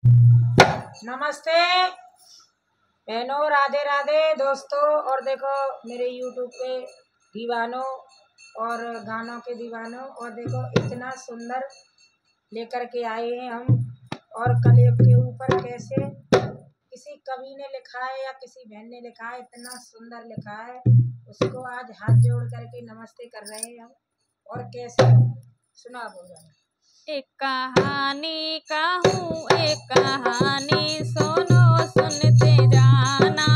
नमस्ते बहनों, राधे राधे दोस्तों। और देखो मेरे YouTube पे दीवानों और गानों के दीवानों, और देखो इतना सुंदर लेकर के आए हैं हम। और कलयुग के ऊपर कैसे किसी कवि ने लिखा है या किसी बहन ने लिखा है, इतना सुंदर लिखा है, उसको आज हाथ जोड़ करके नमस्ते कर रहे हैं हम। और कैसे सुना बोल। एक कहानी कहूँ, एक कहानी सुनो सुनते जाना।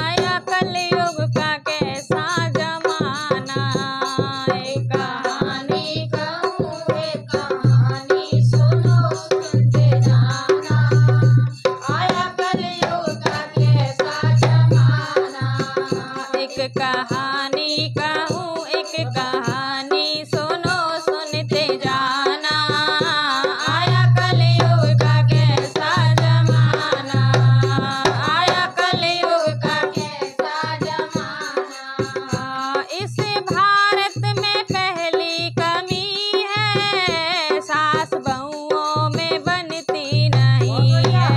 आया कलयुग का कैसा जमाना। एक कहानी कहूँ, एक कहानी सुनो सुनते जाना। आया कलयुग का कैसा जमाना। एक कहानी कहूँ, एक कहानी सुनो सुनते जाना। आया कलयुग का कैसा जमाना। आया कलयुग का कैसा जमाना। इस भारत में पहली कमी है, सास बहुओं में बनती नहीं है।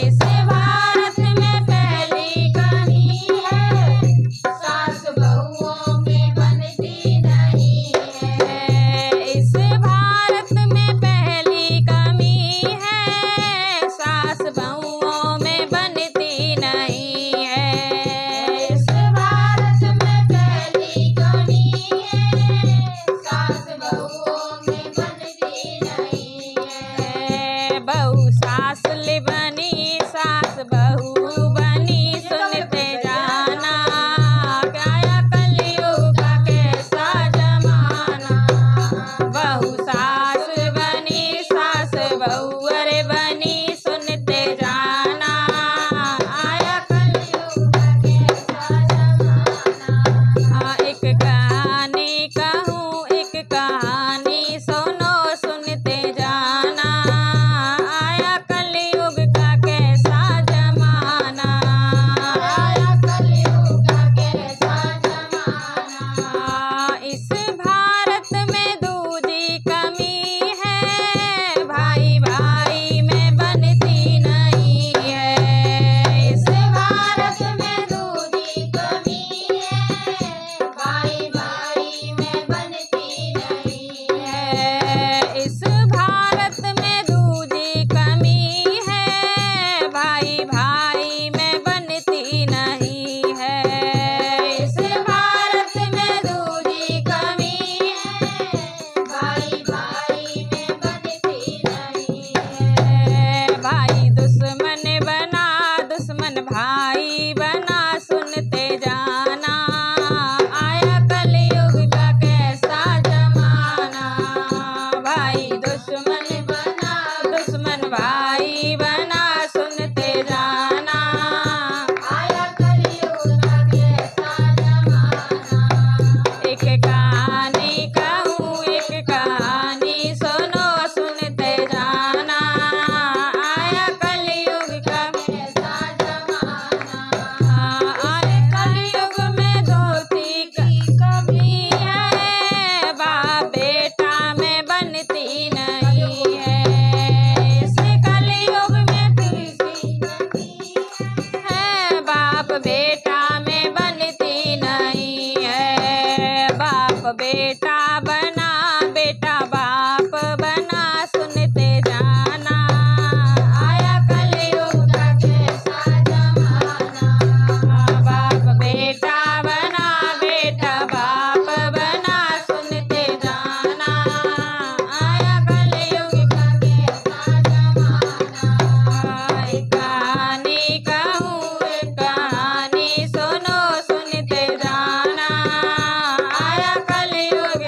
इस भारत में पहली कमी है, सास बहुओं में बनती नहीं है। इस भारत में पहली कमी है, सास बहुओं में बनती नहीं है। इस भारत में पहली कमी है, सास बहुओं में बनती नहीं है। बहू सास ले बनी, सास बहू बनी, सुनते जाना। आया कलयुग का कैसा जमाना। बहू सास बनी, सास बहू अरे बनी, सुनते जाना। आया कलयुग का कैसा जमाना। एक कहानी कहूँ, एक कहानी सुनो सुनते जाना। आया कलयुग का कैसा जमाना। आया कलयुग का कैसा जमाना। इस भारत में दूजी कमी है, भाई भाई में बनती नहीं है। इस भारत में दूजी कमी है, भाई भाई में बनती नहीं है। इस भारत में दूजी कमी है, भाई भाई में बनती नहीं है। इस भारत में दूजी कमी है, भाई भाई में बनती नहीं है। भाई दुश्मन बना, दुश्मन भाई बना, सुनते जाना। आया कलयुग का कैसा जमाना। भाई दुश्मन बना, दुश्मन भाई बना, सुनते जाना। आया कलयुग का कैसा जमाना। एक कहानी कहूँ, एक कहानी सुनो सुनते जाना। आया कलयुग का कैसा जमाना। आया कलयुग में धोती की कमी है, बाप बेटा में बनती नहीं है। इस कलयुग में तीसरी कमी है, बाप बेटा में बनती नहीं है। बाप बेटा बना, बेटा बाप बना, सुनते जाना। आया कलयुग का कैसा जमाना। बाप बेटा बना, बेटा बाप बना, सुनते जाना। आया कलयुग का कैसा जमाना। एक कहानी कहूँ, एक कहानी सुनो सुनते जाना। आया कलयुग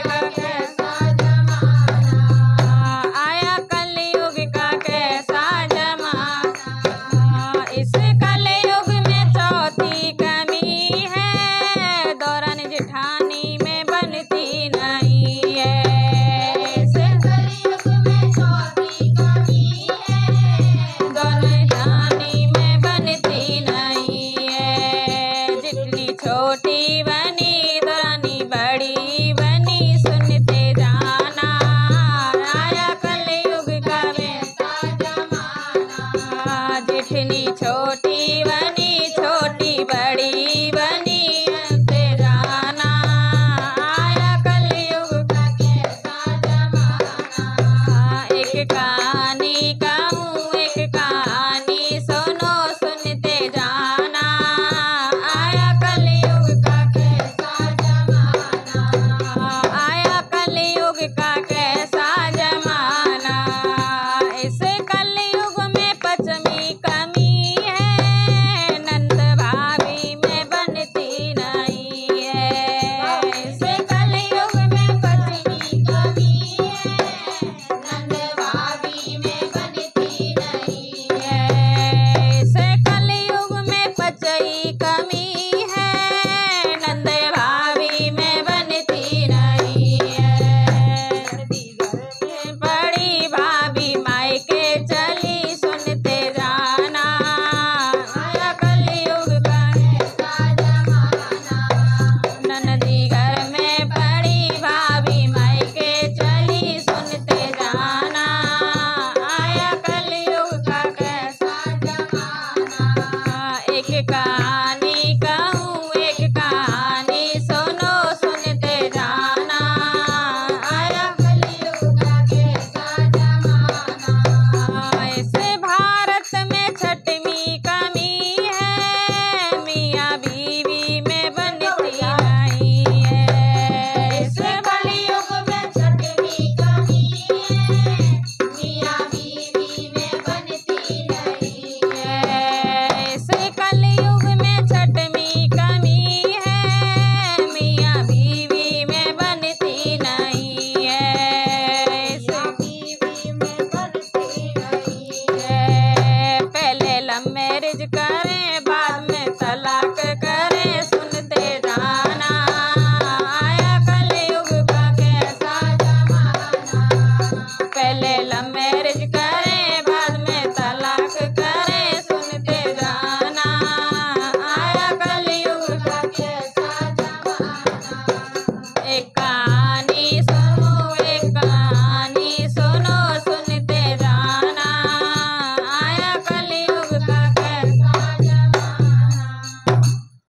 कठिनी छोटी बनी छोटी बड़ी बनी अंत जाना आया कलयुग का कैसा जमाना एक कहानी का